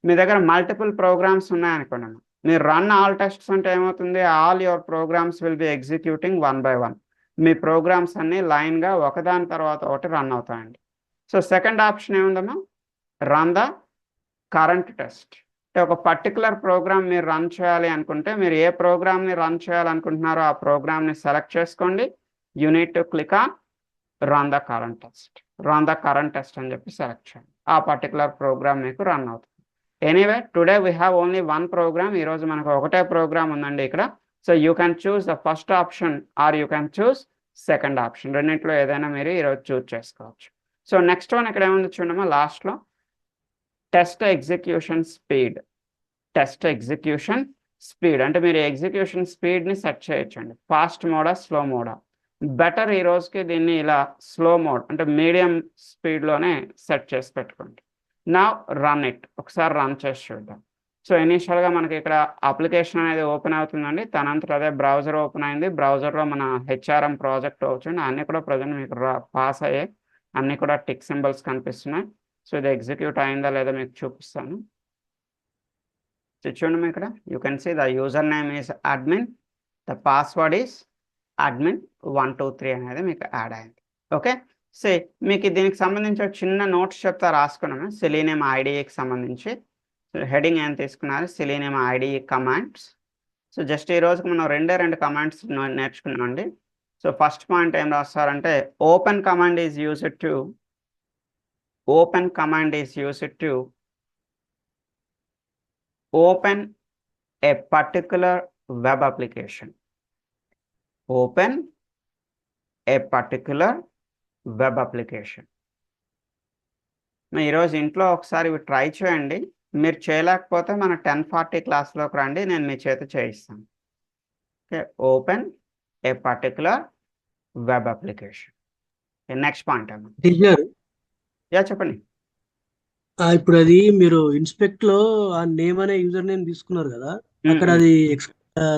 మీ దగ్గర మల్టిపుల్ ప్రోగ్రామ్స్ ఉన్నాయనుకోండి, మీరు రన్ ఆల్ టెస్ట్స్ అంటే ఏమవుతుంది, all your programs will be executing 1 by 1. మీ ప్రోగ్రామ్స్ అన్ని లైన్గా ఒకదాని తర్వాత ఒకటి రన్ అవుతాయండి. సో సెకండ్ ఆప్షన్ ఏముందమ్మా, రన్ ద కరెంట్ టెస్ట్. అంటే ఒక పర్టికులర్ ప్రోగ్రామ్ మీరు రన్ చేయాలి అనుకుంటే, మీరు ఏ ప్రోగ్రామ్ని రన్ చేయాలనుకుంటున్నారో ఆ ప్రోగ్రామ్ని సెలెక్ట్ చేసుకోండి. You need to click on run the current test అని చెప్పి సెలెక్ట్ చేయండి. ఆ పర్టికులర్ ప్రోగ్రామ్ మీకు రన్ అవుతుంది. Anyway today we have only 1 program. ఈరోజు మనకు ఒకటే ప్రోగ్రామ్ ఉందండి ఇక్కడ. So you can choose the first option or you can choose second option. రెండింటిలో ఏదైనా మీరు ఈరోజు చూస్ చేసుకోవచ్చు. సో నెక్స్ట్ వన్ ఇక్కడ ఏముంది చూడమ్మా, లాస్ట్లో టెస్ట్ ఎగ్జిక్యూషన్ స్పీడ్. అంటే మీరు ఎగ్జిక్యూషన్ స్పీడ్ని సెట్ చేయొచ్చండి. ఫాస్ట్ మోడా, స్లో మోడా. బెటర్ ఈ రోజుకి దీన్ని ఇలా స్లో మోడ్ అంటే మీడియం స్పీడ్లోనే సెట్ చేసి పెట్టుకోండి. నా రన్ ఇట్, ఒకసారి రన్ చేసి చూద్దాం. సో ఇనీషియల్గా మనకి ఇక్కడ అప్లికేషన్ అనేది ఓపెన్ అవుతుందండి, తనంతట అదే బ్రౌజర్ ఓపెన్ అయింది. బ్రౌజర్లో మన హెచ్ఆర్ఎం ప్రాజెక్ట్ వచ్చింది. అన్నీ కూడా ప్రజెంట్ మీకు పాస్ అయ్యాయి, అన్నీ కూడా టిక్ సింబల్స్ కనిపిస్తున్నాయి. సో ఇది ఎగ్జిక్యూట్ అయిందా లేదా మీకు చూపిస్తాను. చూడండి మీ ఇక్కడ you can see the user name is admin, the password is admin 1 2 3 అనేది మీకు యాడ్ అయింది. ఓకే, సే మీకు దీనికి సంబంధించి ఒక చిన్న నోట్స్ చెప్తా రాసుకున్నాము. సెలీనియం ఐడికి సంబంధించి హెడింగ్ ఏం తీసుకున్నారు, Selenium IDE commands. So just ఈ రోజుకి మనం 2 కమాండ్స్ నేర్చుకున్నామండి. సో ఫస్ట్ పాయింట్ ఏం రాస్తారంటే, open command is used to open a particular web application. ఈరోజు ఇంట్లో ఒకసారి ఇవి ట్రై చేయండి. మీరు చేయలేకపోతే మన 10:40 క్లాస్లోకి రండి, నేను మీ చేత చేయిస్తాను. Okay, open a particular web application. Next point అమ్మా. యా చెప్పండి. ఇప్పుడు అది మీరు ఇన్స్పెక్ట్ లో ఆ నేమ్ అనే యూజర్ నేమ్ తీసుకున్నారు కదా, అక్కడ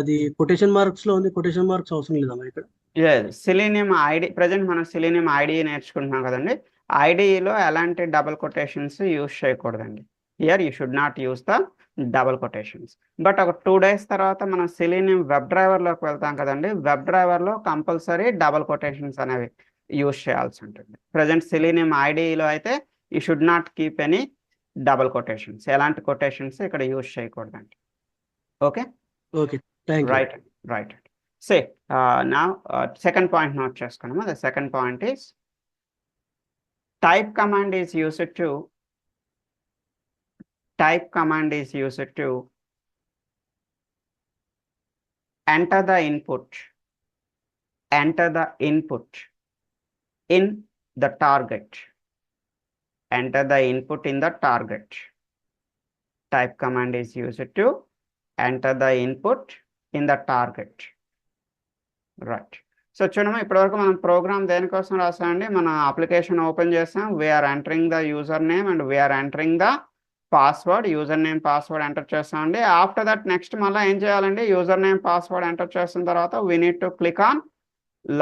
అది కొటేషన్ మార్క్స్ లో ఉంది. కొటేషన్ మార్క్స్ అవసరం లేదా ఇక్కడ? సెలీనియం ఐడి ప్రజెంట్ మనం సెలీనియం ఐడి నేర్చుకుంటున్నాం కదండి. ఐడిలో ఎలాంటి డబుల్ కొటేషన్స్ యూజ్ చేయకూడదండి. Here you should not use the double quotations. But ఒక 2 days తర్వాత మనం సెలీనియం వెబ్ డ్రైవర్లోకి వెళ్తాం కదండి. వెబ్ డ్రైవర్లో కంపల్సరీ డబుల్ కొటేషన్స్ అనేవి యూజ్ చేయాల్సి ఉంటుంది. ప్రజెంట్ సెలీనియం ఐడిలో అయితే you should not keep any double quotations, ఎలాంటి కొటేషన్స్ ఇక్కడ యూజ్ చేయకూడదండి. Okay, okay, thank you. Right right. Say నా సెకండ్ పాయింట్ నోట్ చేసుకున్నాము. The second point is type command is used to enter the input in the target. Enter the input in the target. Type command is used to enter the input in the target. Right. So చూడమ్మా, ఇప్పటివరకు మనం program దేనికోసం రాసామండి? మన application open చేసాం, we are entering the user name and we are entering the password. User name password enter చేస్తామండి. After that next మళ్ళీ ఏం చేయాలండి? యూజర్ నేమ్ పాస్వర్డ్ ఎంటర్ చేసిన తర్వాత we need to click on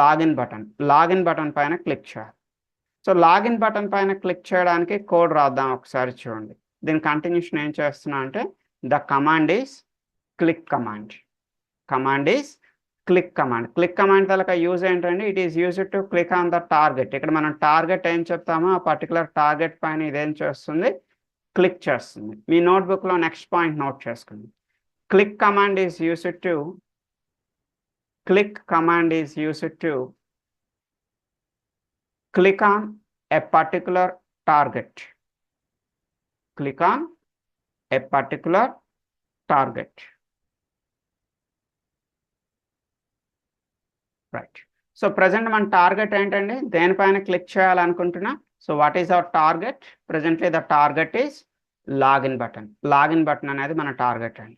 login button. Login button పైన click చేయాలి. So login button పైన click చేయడానికి కోడ్ రాద్దాం ఒకసారి చూడండి. దీని కంటిన్యూషన్ ఏం చేస్తున్నా అంటే the command is click command. Command is click command. Click command తలక యూజ్ ఏంటంటే it is used to click on the target. ఇక్కడ మనం టార్గెట్ ఏం చెప్తామో ఆ పర్టికులర్ టార్గెట్ పైన ఇదేం చేస్తుంది? క్లిక్ చేస్తుంది. మీ నోట్బుక్లో నెక్స్ట్ పాయింట్ నోట్ చేసుకోండి. Click command is used to click on a particular target. Click on a particular target. Right. So present మన టార్గెట్ ఏంటండి? దేనిపైన క్లిక్ చేయాలనుకుంటున్నా? So what is our target? Presently the target is login button. Login button అనేది మన target అండి.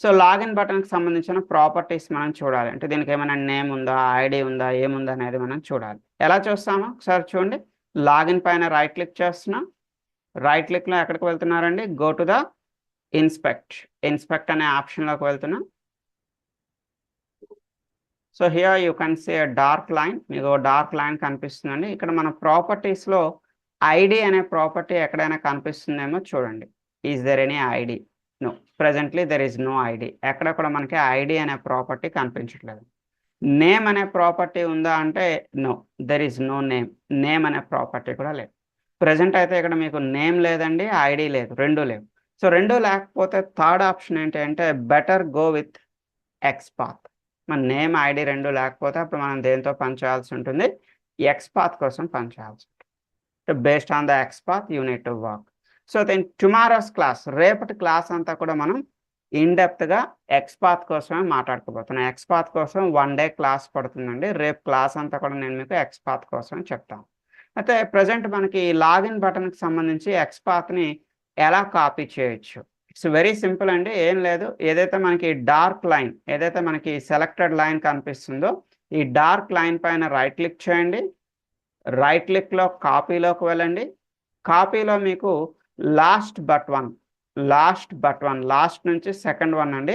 So login బటన్కి సంబంధించిన properties మనం చూడాలి. అంటే దీనికి ఏమైనా నేమ్ ఉందా, ఐడి ఉందా, ఏముందా అనేది మనం చూడాలి. ఎలా చూస్తామో ఒకసారి చూడండి. లాగిన్ పైన రైట్ క్లిక్ చేస్తున్నాం. రైట్ క్లిక్లో ఎక్కడికి వెళ్తున్నారండి? Go to the inspect. Inspect అనే ఆప్షన్లోకి వెళ్తున్నాం. So here you can see dark line. మీకు డార్క్ లైన్ కనిపిస్తుందండి. ఇక్కడ మన ప్రాపర్టీస్లో ఐడి అనే ప్రాపర్టీ ఎక్కడైనా కనిపిస్తుందేమో చూడండి. Is there any ID? No, presently there is no ID. ఎక్కడ కూడా మనకి ఐడి అనే ప్రాపర్టీ కనిపించట్లేదు. నేమ్ అనే ప్రాపర్టీ ఉందా అంటే no, there is no name. Name అనే ప్రాపర్టీ కూడా లేదు. ప్రెజెంట్ అయితే ఇక్కడ మీకు నేమ్ లేదండి, ఐడి లేదు, రెండూ లేవు. సో రెండూ లేకపోతే థర్డ్ ఆప్షన్ ఏంటి అంటే బెటర్ గో విత్ ఎక్స్పాత్. మన నేమ్ ఐడి రెండు లేకపోతే అప్పుడు మనం దేంతో పని చేయాల్సి ఉంటుంది? ఎక్స్పాత్ కోసం పని చేయాల్సి ఉంటుంది. Based on the XPath you need to work. So then tomorrow's class, రేపటి క్లాస్ అంతా కూడా మనం ఇన్డెప్త్గా ఎక్స్పాత్ కోసమే మాట్లాడుకోబోతున్నాం. ఎక్స్పాత్ కోసం 1 డే క్లాస్ పడుతుందండి. రేపు క్లాస్ అంతా కూడా నేను మీకు ఎక్స్పాత్ కోసమే చెప్తాను. అయితే ప్రజెంట్ మనకి లాగిన్ బటన్కి సంబంధించి ఎక్స్పాత్ని ఎలా కాపీ చేయొచ్చు? ఇట్స్ వెరీ సింపుల్ అండి. ఏం లేదు, ఏదైతే మనకి డార్క్ లైన్, ఏదైతే మనకి సెలెక్టెడ్ లైన్ కనిపిస్తుందో ఈ డార్క్ లైన్ పైన రైట్ క్లిక్ చేయండి. రైట్ క్లిక్లో కాపీలోకి వెళ్ళండి. కాపీలో మీకు లాస్ట్ బట్ వన్, లాస్ట్ నుంచి సెకండ్ వన్ అండి,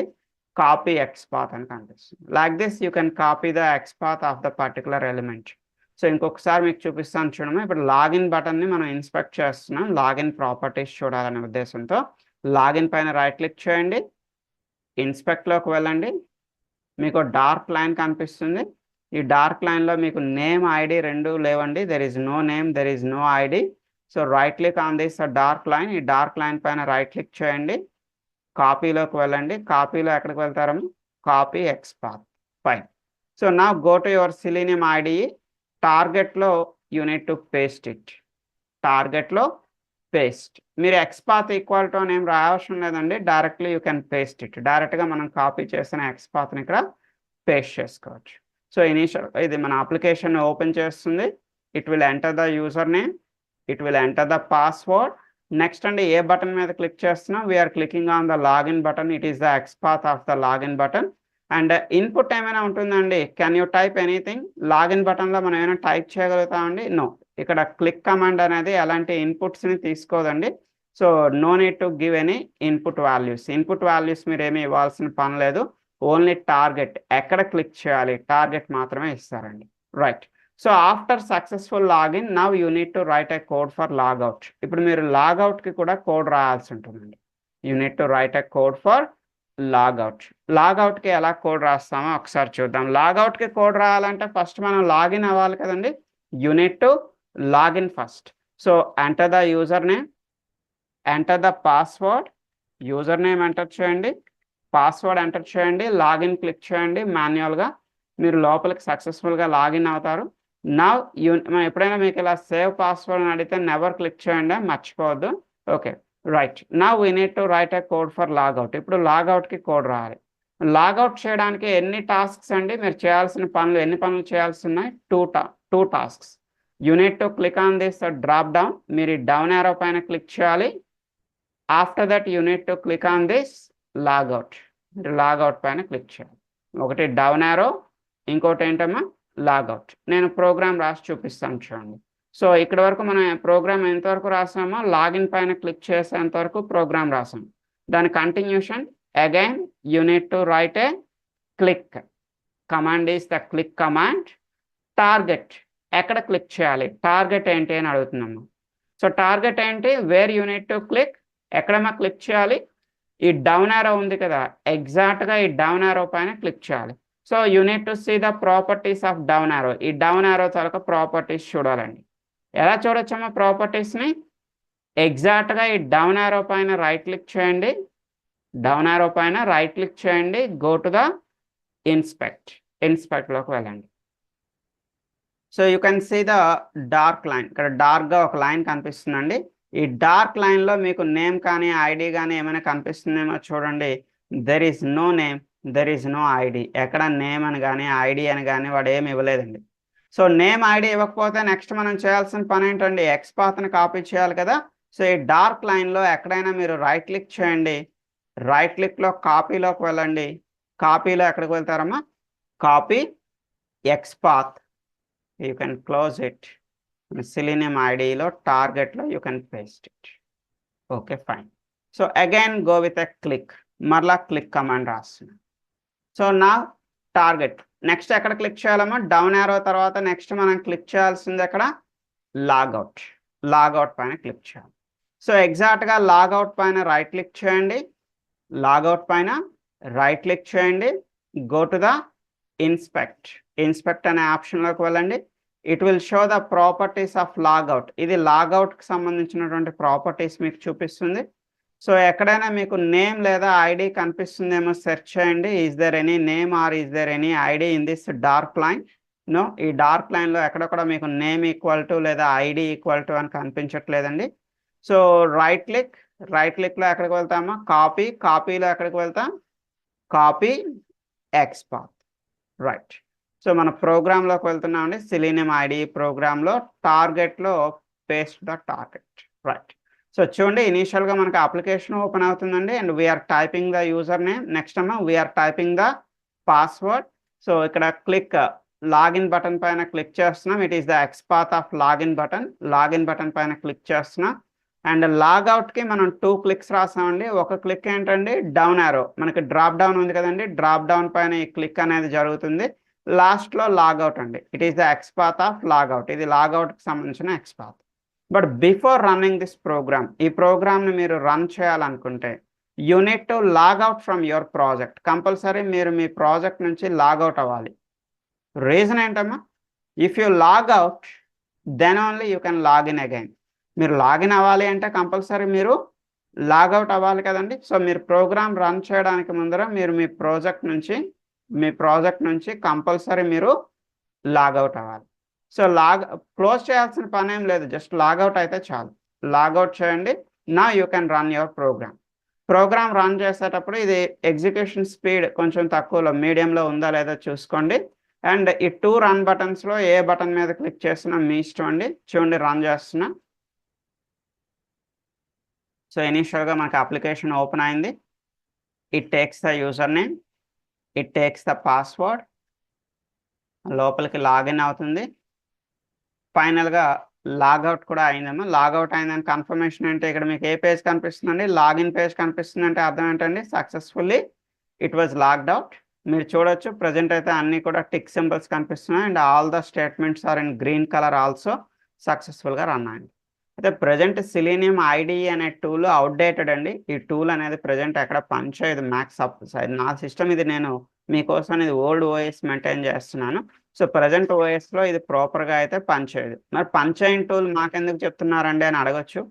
కాపీ ఎక్స్పాత్ అని కనిపిస్తుంది. Like this you can copy the XPath of the particular element. So ఇంకొకసారి మీకు చూపిస్తాను చూడము. ఇప్పుడు లాగిన్ బటన్ని మనం ఇన్స్పెక్ట్ చేస్తున్నాం. లాగిన్ ప్రాపర్టీస్ చూడాలనే ఉద్దేశంతో లాగిన్ పైన రైట్ క్లిక్ చేయండి. ఇన్స్పెక్ట్లోకి వెళ్ళండి. మీకు డార్క్ లైన్ కనిపిస్తుంది. ఈ డార్క్ లైన్లో మీకు నేమ్ ఐడి రెండు లేవండి. There is no name, there is no ID. So right click on this dark line. ఈ డార్క్ లైన్ పైన రైట్ క్లిక్ చేయండి. కాపీలోకి వెళ్ళండి. కాపీలో ఎక్కడికి వెళ్తారము? Copy XPath. Fine. So now go to your Selenium ID. టార్గెట్లో you need to paste it. టార్గెట్లో పేస్ట్. మీరు ఎక్స్పాత్ ఈక్వల్ టు అని ఏం రాయవసరం లేదండి. Directly you can paste it. డైరెక్ట్గా మనం కాపీ చేసిన ఎక్స్పాత్ని ఇక్కడ పేస్ట్ చేసుకోవచ్చు. సో ఇనిషియల్ ఇది మన అప్లికేషన్ ఓపెన్ చేస్తుంది. It will enter the user name, it will enter the password. Next అండి ఏ బటన్ మీద క్లిక్ చేస్తున్నాం? We're clicking on the login button. It is the XPath of the login button. And input ఏమైనా ఉంటుందండి? Can you type anything? Login బటన్లో మనం ఏమైనా type చేయగలుగుతామండి? నో. ఇక్కడ క్లిక్ కమాండ్ అనేది ఎలాంటి ఇన్పుట్స్ని తీసుకోదండి. So no need to give any input values. Input values మీరు ఏమి ఇవ్వాల్సిన పని లేదు. ఓన్లీ టార్గెట్, ఎక్కడ క్లిక్ చేయాలి టార్గెట్ మాత్రమే ఇస్తారండి. Right. So after successful login now you need to write a code for logout. ఇప్పుడు మీరు లాగౌట్కి కూడా కోడ్ రాయాల్సి ఉంటుందండి. You need to write a code for logout. లాగౌట్కి ఎలా కోడ్ రాస్తామో ఒకసారి చూద్దాం. లాగౌట్కి కోడ్ రాయాలంటే ఫస్ట్ మనం లాగిన్ అవ్వాలి కదండి. You need to login first. So enter the user name, enter the password, user name enter చేయండి, పాస్వర్డ్ ఎంటర్ చేయండి, లాగిన్ క్లిక్ చేయండి. మాన్యువల్గా మీరు లోపలికి సక్సెస్ఫుల్గా లాగిన్ అవుతారు. నా ఎప్పుడైనా మీకు ఇలా సేవ్ పాస్వర్డ్ అని అడిగితే నెవర్ క్లిక్ చేయండి, మర్చిపోవద్దు. Okay, right. Now we need to write a code for logout. ఇప్పుడు లాగౌట్కి కోడ్ రావాలి. లాగౌట్ చేయడానికి ఎన్ని టాస్క్స్ అండి, మీరు చేయాల్సిన పనులు ఎన్ని పనులు చేయాల్సి ఉన్నాయి? Two tasks. You need to click on this drop down, మీరు ఈ డౌన్ యారో పైన క్లిక్ చేయాలి. After that you need to click on this logout, మీరు లాగౌట్ పైన క్లిక్ చేయాలి. ఒకటి డౌన్ యారో, ఇంకోటి ఏంటమ్మా లాగౌట్. నేను ప్రోగ్రామ్ రాసి చూపిస్తాను చూడండి. సో ఇక్కడ వరకు మనం ప్రోగ్రామ్ ఎంతవరకు రాసామో లాగిన్ పైన క్లిక్ చేసేంత వరకు ప్రోగ్రామ్ రాసాం. దాని continuation again you need to write a click. Command is the click command. Target, ఎక్కడ క్లిక్ చేయాలి, టార్గెట్ ఏంటి అని అడుగుతున్నాము. సో టార్గెట్ ఏంటి, where you need to click, ఎక్కడమ్మా క్లిక్ చేయాలి? ఈ డౌన్ యారో ఉంది కదా, ఎగ్జాక్ట్గా ఈ డౌన్ యారో పైన క్లిక్ చేయాలి. So you need to see the properties of down arrow. ఈ డౌన్ యారో తాలూకా ప్రాపర్టీస్ చూడాలండి. ఎలా చూడొచ్చమ్మా ప్రాపర్టీస్ని? ఎగ్జాక్ట్గా ఈ డౌన్ యారో పైన రైట్ క్లిక్ చేయండి, డౌన్ యారో పైన రైట్ క్లిక్ చేయండి, గో టు ద ఇన్స్పెక్ట్లోకి వెళ్ళండి. So you can see the dark line. ఇక్కడ డార్క్గా ఒక లైన్ కనిపిస్తుందండి. ఈ డార్క్ లైన్లో మీకు నేమ్ కానీ ఐడి కానీ ఏమైనా కనిపిస్తుందేమో చూడండి. There is no name, there is no ID. ఎక్కడ నేమ్ అని కానీ ఐడి అని కానీ వాడు ఏమి ఇవ్వలేదండి. సో నేమ్ ఐడి ఇవ్వకపోతే నెక్స్ట్ మనం చేయాల్సిన పని ఏంటండి, ఎక్స్పాత్ని కాపీ చేయాలి కదా. సో ఈ డార్క్ లైన్లో ఎక్కడైనా మీరు రైట్ క్లిక్ చేయండి, రైట్ క్లిక్లో కాపీలోకి వెళ్ళండి. కాపీలో ఎక్కడికి వెళ్తారమ్మా, copy XPath, you can close it. Selenium ఐడిలో టార్గెట్లో you can paste it. Okay fine. So again go with a click, మరలా క్లిక్ కమాండ్ రాస్తున్నాను. సో నా టార్గెట్ నెక్స్ట్ ఎక్కడ క్లిక్ చేయాలమ్మా, డౌన్ యారో తర్వాత నెక్స్ట్ మనం క్లిక్ చేయాల్సింది ఎక్కడ, లాగౌట్. లాగౌట్ పైన క్లిక్ చేయాలి. సో ఎగ్జాక్ట్గా లాగౌట్ పైన రైట్ క్లిక్ చేయండి, లాగౌట్ పైన రైట్ క్లిక్ చేయండి, గో టు ద ఇన్స్పెక్ట్ అనే ఆప్షన్లోకి వెళ్ళండి. It will show the properties of logout. ఇది లాగౌట్కి సంబంధించినటువంటి ప్రాపర్టీస్ మీకు చూపిస్తుంది. సో ఎక్కడైనా మీకు నేమ్ లేదా ఐడి కనిపిస్తుందేమో సెర్చ్ చేయండి. Is there any name or is there any ID in this dark line? No, ఈ డార్క్ లైన్లో ఎక్కడ కూడా మీకు నేమ్ ఈక్వల్ టు లేదా ఐడి ఈక్వల్ టు అని కనిపించట్లేదండి. సో రైట్ క్లిక్లో ఎక్కడికి వెళ్తామా, కాపీలో ఎక్కడికి వెళ్తాం, కాపీ ఎక్స్పాత్. రైట్. సో మన ప్రోగ్రాంలోకి వెళ్తున్నామండి. సెలీనియం ఐడి ప్రోగ్రాంలో టార్గెట్లో paste the target. Right. So చూడండి, ఇనీషియల్గా మనకు అప్లికేషన్ ఓపెన్ అవుతుందండి. And we're typing the user name. Next అమ్మా we're typing the password. So ఇక్కడ క్లిక్ లాగిన్ బటన్ పైన క్లిక్ చేస్తున్నాం. It is the XPath of login button పైన క్లిక్ చేస్తున్నాం. అండ్ లాగౌట్కి మనం 2 క్లిక్స్ రాసామండి. ఒక క్లిక్ ఏంటండి, డౌన్ యారో, మనకి డ్రాప్ డౌన్ ఉంది కదండి, డ్రాప్ డౌన్ పైన ఈ క్లిక్ అనేది జరుగుతుంది. లాస్ట్లో లాగౌట్ అండి. It is the XPath of logout. ఇది లాగౌట్కి సంబంధించిన XPath. But before running this program, ఈ ప్రోగ్రామ్ని మీరు రన్ చేయాలనుకుంటే you need to logout from your project. Compulsory మీరు మీ ప్రాజెక్ట్ నుంచి లాగౌట్ అవ్వాలి. రీజన్ ఏంటమ్మా, if you logout then only you can login again. మీరు లాగిన్ అవ్వాలి అంటే కంపల్సరీ మీరు లాగౌట్ అవ్వాలి కదండి. సో మీరు ప్రోగ్రామ్ రన్ చేయడానికి ముందర మీరు మీ ప్రాజెక్ట్ నుంచి కంపల్సరీ మీరు లాగౌట్ అవ్వాలి. సో క్లోజ్ చేయాల్సిన పని ఏం లేదు, జస్ట్ లాగౌట్ అయితే చాలు. లాగౌట్ చేయండి. నా you can run your program run చేసేటప్పుడు ఇది ఎగ్జిక్యూషన్ స్పీడ్ కొంచెం తక్కువలో మీడియంలో ఉందా లేదా చూసుకోండి. అండ్ ఈ 2 రన్ బటన్స్లో ఏ బటన్ మీద క్లిక్ చేసినా మీ ఇష్టం అండి. చూడండి, రన్ చేస్తున్నా. సో ఇనీషియల్గా మనకి అప్లికేషన్ ఓపెన్ అయింది. It takes the user name, it takes the password, లోపలికి లాగిన్ అవుతుంది. ఫైనల్గా లాగౌట్ కూడా అయిందమ్మా. లాగౌట్ అయిందని కన్ఫర్మేషన్ అంటే ఇక్కడ మీకు ఏ పేజ్ కనిపిస్తుందండి, లాగిన్ పేజ్ కనిపిస్తుంది. అంటే అర్థం ఏంటండి, successfully it was logged out. మీరు చూడొచ్చు ప్రజెంట్ అయితే అన్నీ కూడా టిక్ సింబల్స్ కనిపిస్తున్నాయి. And all the statements are in green colour also సక్సెస్ఫుల్గా రన్ అయింది. అయితే ప్రజెంట్ సెలీనియం ఐడి అనే టూల్ అవుట్డేటెడ్ అండి. ఈ టూల్ అనేది ప్రజెంట్ ఎక్కడ పనిచేయదు మ్యాక్స్ అప్ సైడ్. నా సిస్టమ్ ఇది, నేను మీకోసం ఇది ఓల్డ్ ఓఎస్ మెయింటైన్ చేస్తున్నాను. సో ప్రజెంట్ ఓఎస్లో ఇది ప్రాపర్గా అయితే పనిచేయదు. మరి పనిచేయని టూల్ మాకెందుకు చెప్తున్నారండి అని అడగచ్చు.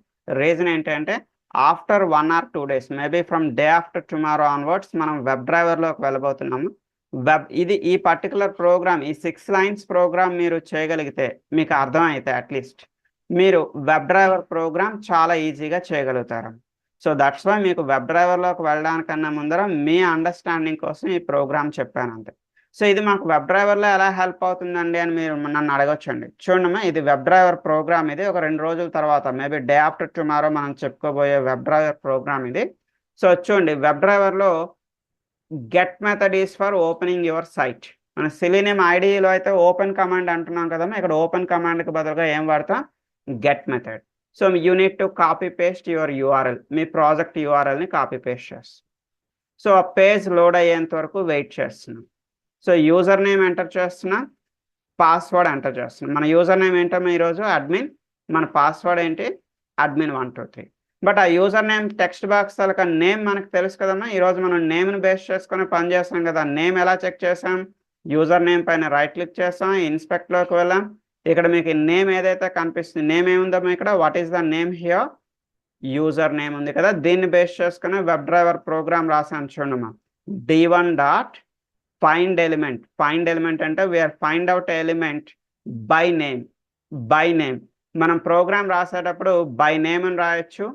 రీజన్ ఏంటంటే after 1 or 2 days maybe from day after tomorrow onwards మనం వెబ్ డ్రైవర్లోకి వెళ్ళబోతున్నాము. ఈ పర్టికులర్ ప్రోగ్రామ్, ఈ 6 lines ప్రోగ్రామ్ మీరు చేయగలిగితే, మీకు అర్థం అయితే అట్లీస్ట్ మీరు వెబ్ డ్రైవర్ ప్రోగ్రామ్ చాలా ఈజీగా చేయగలుగుతారు. సో దట్స్ వై మీకు వెబ్ డ్రైవర్లోకి వెళ్ళడానికన్నా ముందర మీ అండర్స్టాండింగ్ కోసం ఈ ప్రోగ్రామ్ చెప్పాను అంతే. సో ఇది మాకు వెబ్ డ్రైవర్లో ఎలా హెల్ప్ అవుతుందండి అని మీరు నన్ను అడగొచ్చండి. చూడమ్మా, ఇది వెబ్ డ్రైవర్ ప్రోగ్రామ్. ఇది ఒక 2 రోజుల తర్వాత మేబీ డే ఆఫ్టర్ టుమారో మనం చెప్పుకోబోయే వెబ్ డ్రైవర్ ప్రోగ్రామ్ ఇది. సో చూడండి, వెబ్ డ్రైవర్లో get method is for opening your site. మన సెలీనియం ఐడిలో అయితే ఓపెన్ కమాండ్ అంటున్నాం కదమ్మా, ఇక్కడ ఓపెన్ కమాండ్కి బదులుగా ఏం వాడతాం? Get method. So you need to copy paste your URL, మీ ప్రాజెక్ట్ యూఆర్ఎల్ని కాపీ పేస్ట్ చేస్తాం. సో ఆ పేజ్ లోడ్ అయ్యేంత వరకు వెయిట్ చేస్తున్నాం. సో యూజర్ నేమ్ ఎంటర్ చేస్తున్నా, పాస్వర్డ్ ఎంటర్ చేస్తున్నాం. మన యూజర్ నేమ్ ఏంటమ్మా ఈరోజు? అడ్మిన్. మన పాస్వర్డ్ ఏంటి? admin123. బట్ ఆ యూజర్ నేమ్ టెక్స్ట్ బాక్స్ తాలూకా నేమ్ మనకు తెలుసు కదమ్మా. ఈరోజు మనం నేమ్ని బేస్ చేసుకొని పని చేస్తాం కదా. నేమ్ ఎలా చెక్ చేసాం? యూజర్ నేమ్ పైన రైట్ క్లిక్ చేస్తాం, ఇన్స్పెక్ట్లోకి వెళ్ళాం. ఇక్కడ మీకు నేమ్ ఏదైతే కనిపిస్తుంది, నేమ్ ఏముందమ్మా ఇక్కడ? What is the name here? User name ఉంది కదా. దీన్ని బేస్ చేసుకుని వెబ్ డ్రైవర్ ప్రోగ్రామ్ రాసాను చూడమ్మా. d1 dot find element. Find element అంటే we're find out element by name. By name మనం ప్రోగ్రామ్ రాసేటప్పుడు బై నేమ్ అని రాయొచ్చు,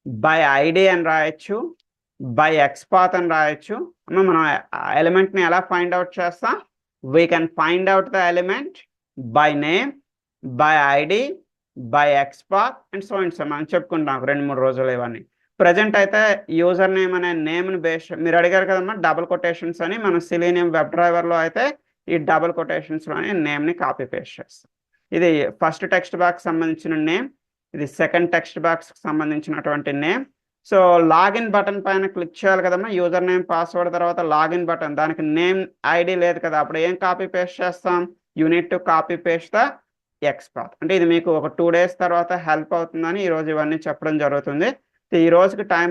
బై ఐడి అని రాయొచ్చు, బై ఎక్స్పాత్ అని రాయొచ్చు. మనం ఎలిమెంట్ని ఎలా ఫైండ్ అవుట్ చేస్తాం? We can find out the element by name, by ID, by XPath and so and so. మనం చెప్పుకుంటాం 2-3 రోజులు ఇవన్నీ. ప్రజెంట్ అయితే యూజర్ నేమ్ అనే నేమ్ని బేస్, మీరు అడిగారు కదమ్మా డబుల్ కొటేషన్స్ అని, మనం సెలీనియం వెబ్ డ్రైవర్లో అయితే ఈ డబుల్ కొటేషన్స్లోని నేమ్ని కాపీ పేస్ట్ చేస్తాం. ఇది ఫస్ట్ టెక్స్ట్ బాక్స్ సంబంధించిన నేమ్, ఇది సెకండ్ టెక్స్ట్ బాక్స్కి సంబంధించినటువంటి నేమ్. సో లాగిన్ బటన్ పైన క్లిక్ చేయాలి కదమ్మా. యూజర్ నేమ్ పాస్వర్డ్ తర్వాత లాగిన్ బటన్, దానికి నేమ్ ఐడి లేదు కదా, అప్పుడు ఏం కాపీ పేస్ట్ చేస్తాం? You need to copy paste the XPath. అంటే ఇది మీకు ఒక 2 days తర్వాత హెల్ప్ అవుతుందని ఈరోజు ఇవన్నీ చెప్పడం జరుగుతుంది. ఈ రోజుకి టైం